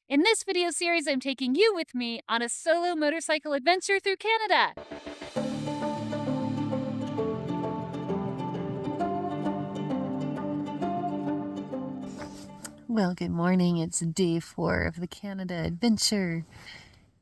In this video series, I'm taking you with me on a solo motorcycle adventure through Canada. Well, good morning. It's day 4 of the Canada adventure,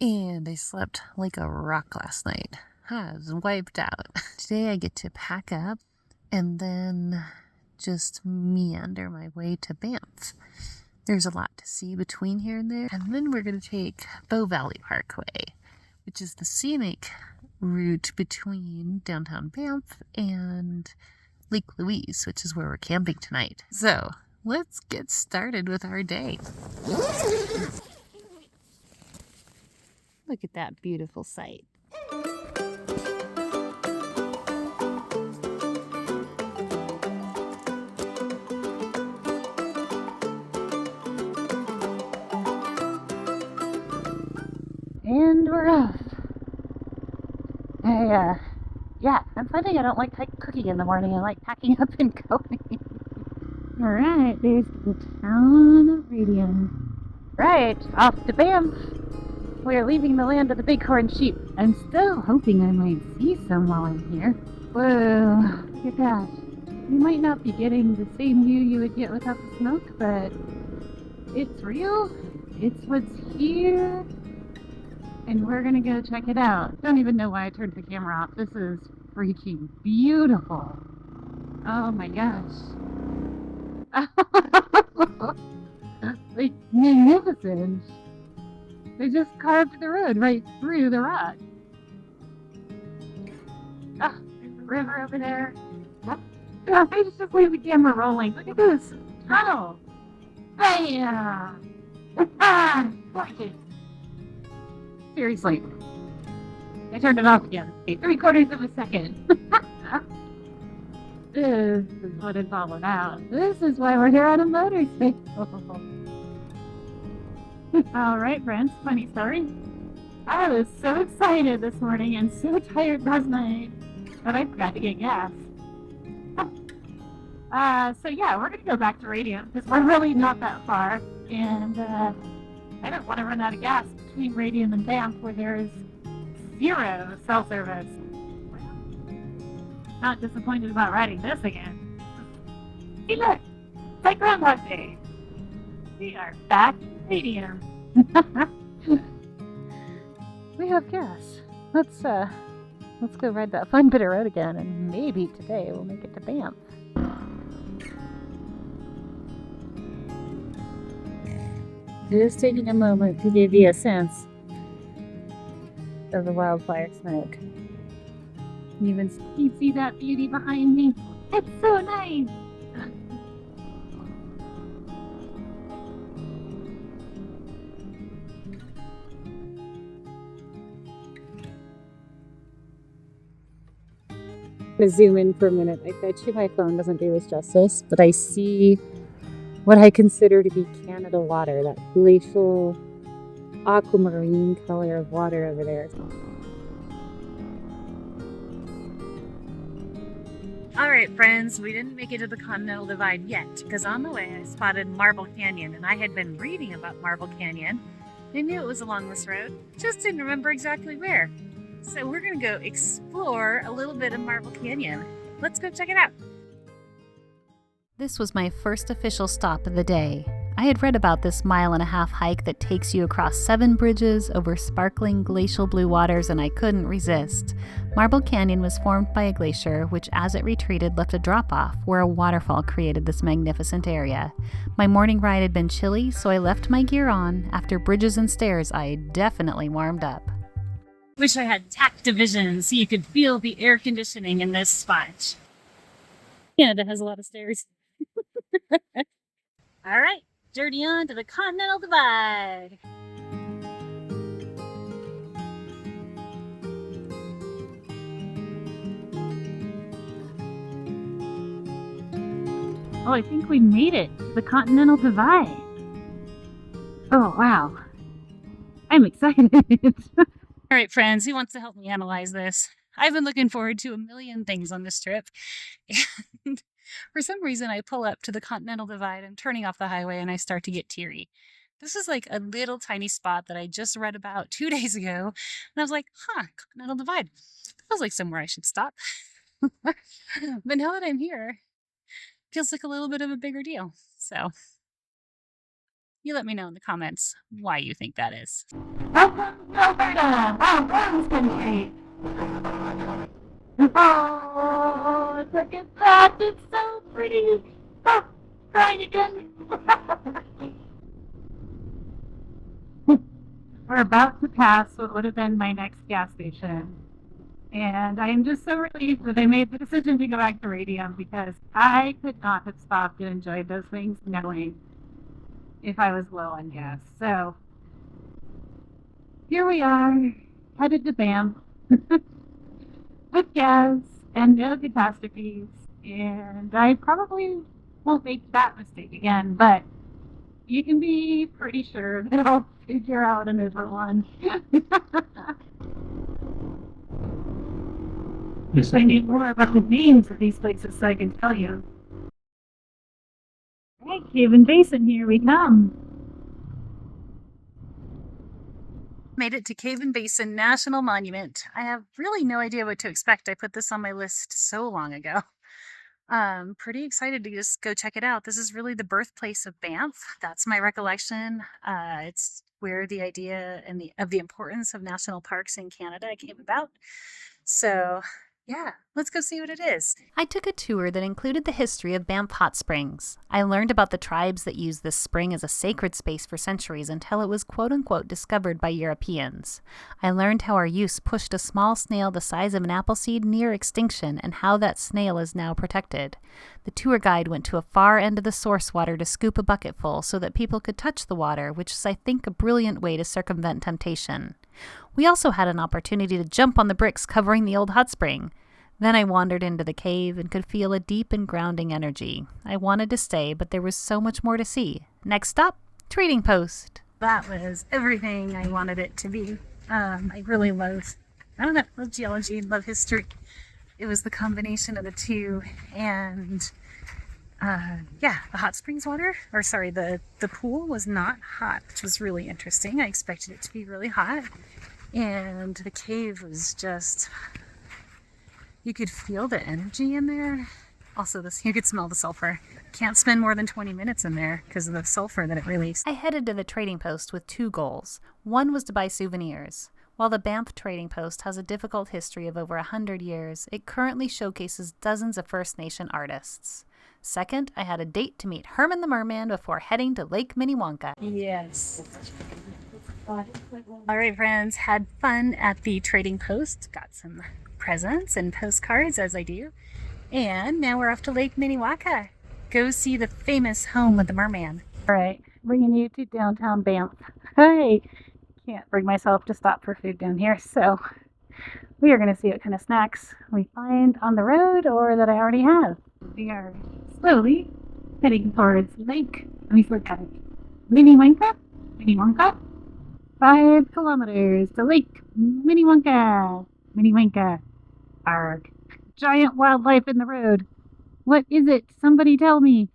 and I slept like a rock last night. I was wiped out. Today I get to pack up and then just meander my way to Banff. There's a lot to see between here and there, and then we're going to take Bow Valley Parkway, which is the scenic route between downtown Banff and Lake Louise, which is where we're camping tonight. So let's get started with our day. Look at that beautiful sight. And we're off. I'm finding I don't like cooking in the morning. I like packing up and going. Alright, there's the town of Radium. Right, off to Banff. We're leaving the land of the bighorn sheep. I'm still hoping I might see some while I'm here. Whoa, look at that. You might not be getting the same view you would get without the smoke, but it's real. It's what's here. And we're gonna go check it out. Don't even know why I turned the camera off. This is freaking beautiful. Oh my gosh. Like, magnificent. They just carved the road right through the rock. Ah, there's the river over there. I just leave the camera rolling. Look at this tunnel. Bam! Like it. Seriously. I turned it off again. Okay, 3/4 of a second. This is what it's all about. This is why we're here on a motorcycle. Alright, friends, funny story. I was so excited this morning and so tired last night that I forgot to get gas. So yeah, we're gonna go back to Radium because we're really not that far, and I don't want to run out of gas between Radium and Banff where there's 0 cell service. Not disappointed about riding this again. Hey look, it's like Groundhog Day. We are back in Radium. We have gas. Let's go ride that fun bit of road again, and maybe today we'll make it to Banff. Just taking a moment to give you a sense of the wildfire smoke. You can see that beauty behind me. It's so nice. I'm gonna zoom in for a minute. I bet you my phone doesn't do this justice, but I see what I consider to be Canada water, that glacial aquamarine color of water over there. Alright friends, we didn't make it to the Continental Divide yet, because on the way I spotted Marble Canyon, and I had been reading about Marble Canyon. I knew it was along this road, just didn't remember exactly where. So we're going to go explore a little bit of Marble Canyon. Let's go check it out. This was my first official stop of the day. I had read about this 1.5-mile hike that takes you across 7 bridges over sparkling glacial blue waters, and I couldn't resist. Marble Canyon was formed by a glacier, which as it retreated left a drop-off where a waterfall created this magnificent area. My morning ride had been chilly, so I left my gear on. After bridges and stairs, I definitely warmed up. Wish I had tacta vision so you could feel the air conditioning in this spot. Canada has a lot of stairs. All right, journey on to the Continental Divide. Oh, I think we made it to the Continental Divide. Oh, wow. I'm excited. All right, friends, who wants to help me analyze this? I've been looking forward to a million things on this trip. And for some reason, I pull up to the Continental Divide. I'm turning off the highway and I start to get teary. This is like a little tiny spot that I just read about 2 days ago. And I was like, Continental Divide. Feels like somewhere I should stop. But now that I'm here, feels like a little bit of a bigger deal. So you let me know in the comments why you think that is. Welcome to Alberta! Wow, Brown's country! Oh, look at that! It's so pretty! Oh, crying again! We're about to pass what would have been my next gas station. And I am just so relieved that I made the decision to go back to Radium because I could not have stopped and enjoyed those things knowing if I was low on gas. So here we are, headed to Banff with gas and no catastrophes. And I probably won't make that mistake again, but you can be pretty sure that I'll figure out another one. Wish I knew more about the names of these places so I can tell you. Right, Cave and Basin, here we come. Made it to Cave and Basin National Monument. I have really no idea what to expect. I put this on my list so long ago. Pretty excited to just go check it out. This is really the birthplace of Banff. That's my recollection. It's where the idea and of the importance of national parks in Canada came about. So yeah, let's go see what it is. I took a tour that included the history of Banff Hot Springs. I learned about the tribes that used this spring as a sacred space for centuries until it was quote-unquote discovered by Europeans. I learned how our use pushed a small snail the size of an apple seed near extinction and how that snail is now protected. The tour guide went to a far end of the source water to scoop a bucketful so that people could touch the water, which is, I think, a brilliant way to circumvent temptation. We also had an opportunity to jump on the bricks covering the old hot spring. Then I wandered into the cave and could feel a deep and grounding energy. I wanted to stay, but there was so much more to see. Next stop, Trading Post. That was everything I wanted it to be. I really love geology, love history. It was the combination of the two, and the hot springs water, the pool was not hot, which was really interesting. I expected it to be really hot. And the cave was just, you could feel the energy in there. Also, you could smell the sulfur. Can't spend more than 20 minutes in there because of the sulfur that it released. I headed to the Trading Post with two goals. One was to buy souvenirs. While the Banff Trading Post has a difficult history of over 100 years, it currently showcases dozens of First Nation artists. Second, I had a date to meet Herman the Merman before heading to Lake Minnewanka. Yes. All right, friends, had fun at the Trading Post. Got some presents and postcards, as I do. And now we're off to Lake Minnewanka. Go see the famous home of the merman. All right, bringing you to downtown Banff. Hey, can't bring myself to stop for food down here, so we are going to see what kind of snacks we find on the road or that I already have. We are slowly heading towards Lake, Minnewanka. 5 kilometers to Lake Minnewanka. Arg. Giant wildlife in the road. What is it? Somebody tell me.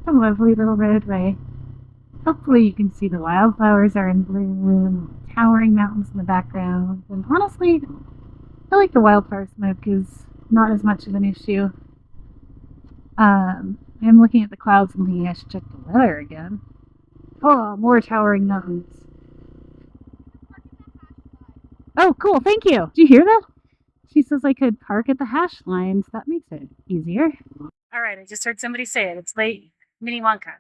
A lovely little roadway. Hopefully you can see the wildflowers are in bloom, towering mountains in the background. And honestly, I feel like the wildflower smoke is not as much of an issue. I'm looking at the clouds and thinking I should check the weather again. Oh, more towering mountains. Oh, cool. Thank you. Did you hear that? She says I could park at the hash lines. That makes it easier. All right, I just heard somebody say it. It's Lake Minnewanka.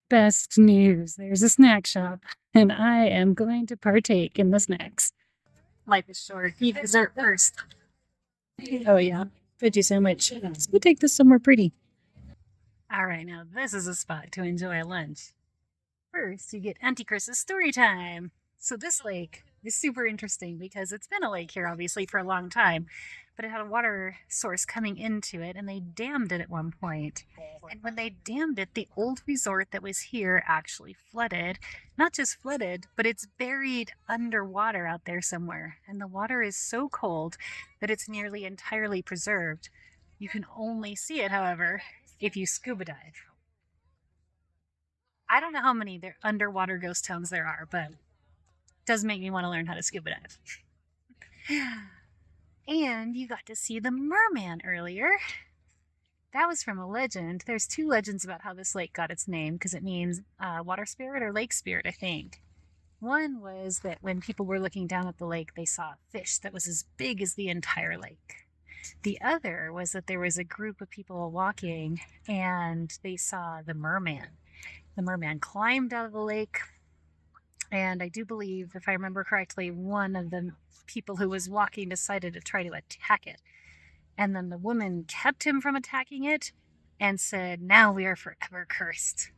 Best news. There's a snack shop, and I am going to partake in the snacks. Life is short. Eat dessert first. Oh, yeah. Veggie sandwich. Let's go take this somewhere pretty. All right, now this is a spot to enjoy lunch. First, you get Auntie Kris's story time. So this lake is super interesting because it's been a lake here, obviously, for a long time, but it had a water source coming into it, and they dammed it at one point. And when they dammed it, the old resort that was here actually flooded. Not just flooded, but it's buried underwater out there somewhere. And the water is so cold that it's nearly entirely preserved. You can only see it, however, if you scuba dive. I don't know how many underwater ghost towns there are, but it does make me want to learn how to scuba dive. And you got to see the merman earlier. That was from a legend. There's two legends about how this lake got its name because it means water spirit or lake spirit, I think. One was that when people were looking down at the lake, they saw a fish that was as big as the entire lake. The other was that there was a group of people walking and they saw the merman. The merman climbed out of the lake, and I do believe, if I remember correctly, one of the people who was walking decided to try to attack it. And then the woman kept him from attacking it and said, "Now we are forever cursed."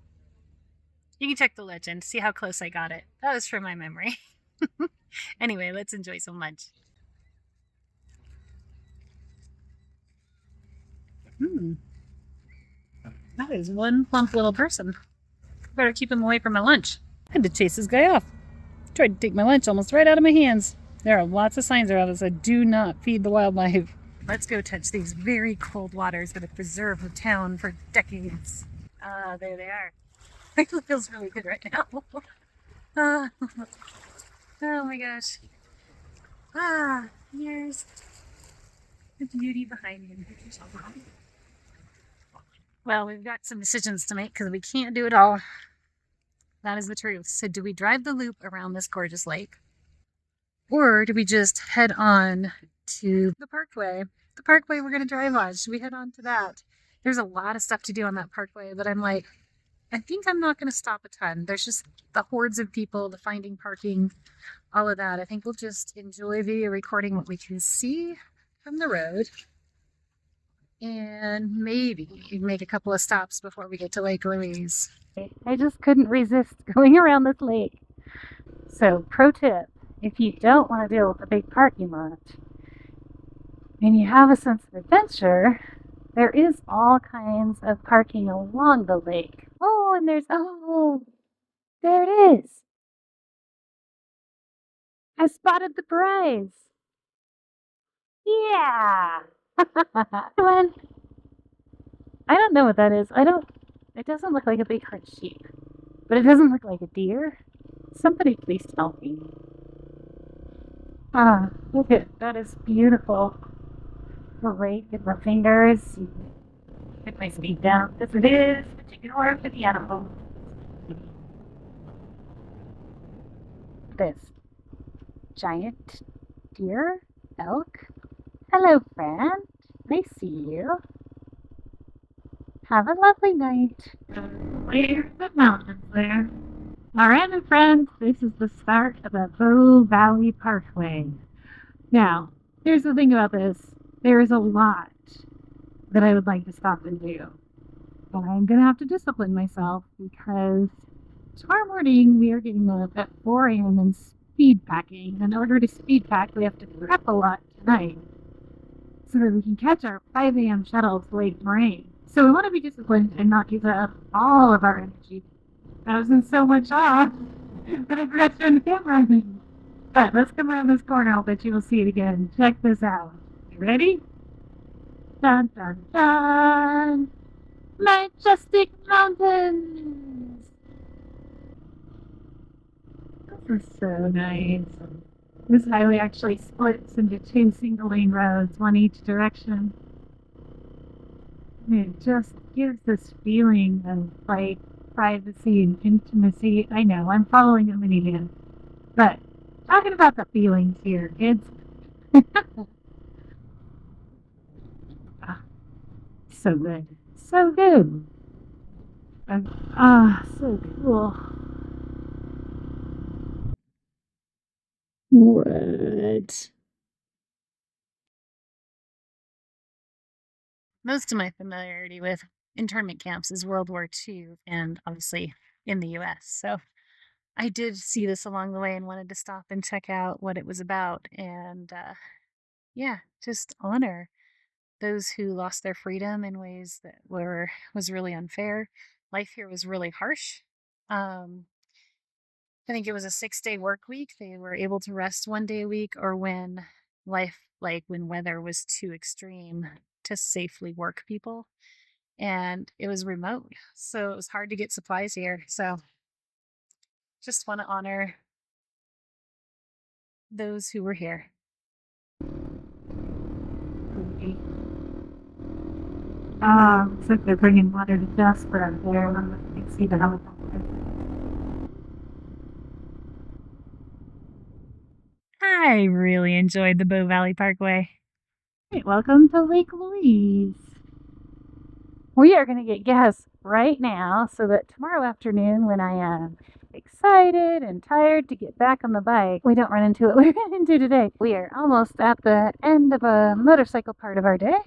You can check the legend, see how close I got it. That was from my memory. Anyway, let's enjoy some lunch. That is one plump little person. Better keep him away from my lunch. I had to chase this guy off. Tried to take my lunch almost right out of my hands. There are lots of signs around that said, "Do not feed the wildlife." Let's go touch these very cold waters that have preserved the town for decades. There they are. It feels really good right now. Oh my gosh. Here's the beauty behind me. Well, we've got some decisions to make because we can't do it all. That is the truth. So do we drive the loop around this gorgeous lake? Or do we just head on to the Parkway? The Parkway we're going to drive on. Should we head on to that? There's a lot of stuff to do on that Parkway, but I'm like, I think I'm not going to stop a ton. There's just the hordes of people, the finding parking, all of that. I think we'll just enjoy video recording what we can see from the road. And maybe make a couple of stops before we get to Lake Louise. I just couldn't resist going around this lake. So, pro tip, if you don't want to deal with a big parking lot and you have a sense of adventure, there is all kinds of parking along the lake. Oh, and there it is. I spotted the prize. Yeah. Come on. I don't know what that is. It doesn't look like a big herd sheep, but it doesn't look like a deer. Somebody please tell me. Look at that is beautiful. Great with my fingers. Put my speed down. This it is. Particular for the animal. This giant deer, elk. Hello, friend. I see you. Have a lovely night. Where's the mountains there? Alright, my friends, this is the start of the Bow Valley Parkway. Now, here's the thing about this. There is a lot that I would like to stop and do. But I'm going to have to discipline myself because tomorrow morning we are getting up at 4 a.m. and speed packing. In order to speed pack, we have to prep a lot tonight so that we can catch our 5 a.m. shuttle to Lake Moraine. So we want to be disciplined and not use up all of our energy. I was in so much awe that I forgot to turn the camera on. But let's come around this corner. I'll bet you will see it again. Check this out. You ready? Dun dun dun! Majestic mountains! This is so nice. This highway actually splits into two single-lane roads, one each direction. And it just gives this feeling of, like, privacy and intimacy. I know, I'm following a minivan. But, talking about the feelings here, kids. So good. So good. So cool. What? Most of my familiarity with internment camps is World War II and obviously in the US. So I did see this along the way and wanted to stop and check out what it was about. And yeah, just honor those who lost their freedom in ways that was really unfair. Life here was really harsh. I think it was a 6-day work week. They were able to rest 1 day a week, or when life, like when weather was too extreme, to safely work people. and it was remote, so it was hard to get supplies here. So just want to honor those who were here. Looks like they're bringing water to Jasper out there. You can see the helicopter. I really enjoyed the Bow Valley Parkway. Right, welcome to Lake Louise. We are going to get gas right now so that tomorrow afternoon, when I am excited and tired to get back on the bike, we don't run into what we ran into today. We are almost at the end of a motorcycle part of our day,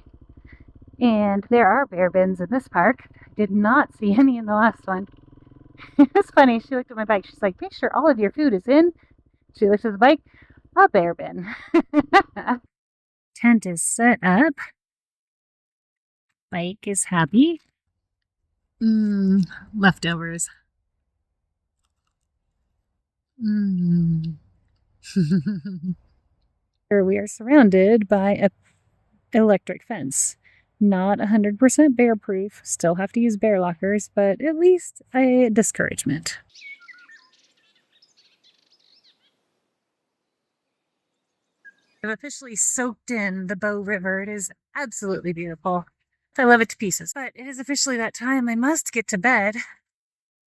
and there are bear bins in this park. I did not see any in the last one. It's funny, she looked at my bike, she's like, make sure all of your food is in. She looked at the bike, a bear bin. Tent is set up. Bike is happy. Leftovers. We are surrounded by a electric fence. Not 100% bear proof. Still have to use bear lockers, but at least a discouragement. I've officially soaked in the Bow River. It is absolutely beautiful. I love it to pieces. But it is officially that time. I must get to bed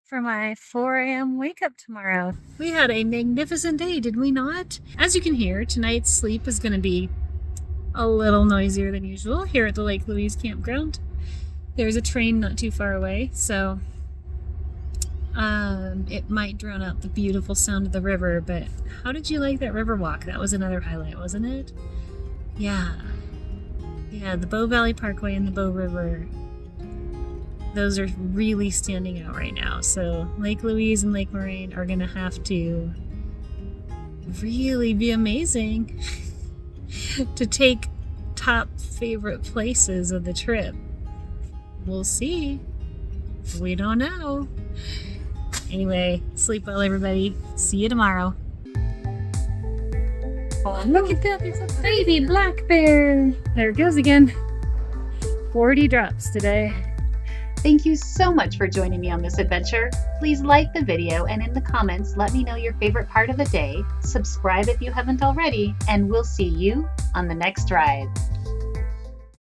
for my 4 a.m. wake up tomorrow. We had a magnificent day, did we not? As you can hear, tonight's sleep is going to be a little noisier than usual here at the Lake Louise campground. There's a train not too far away, so it might drown out the beautiful sound of the river, but how did you like that river walk? That was another highlight, wasn't it? Yeah, the Bow Valley Parkway and the Bow River, those are really standing out right now. So Lake Louise and Lake Moraine are gonna have to really be amazing to take top favorite places of the trip. We'll see. We don't know. Anyway, sleep well, everybody. See you tomorrow. Oh, look at that. There's a baby black bear. There it goes again. 40 drops today. Thank you so much for joining me on this adventure. Please like the video and in the comments let me know your favorite part of the day. Subscribe if you haven't already, and we'll see you on the next ride.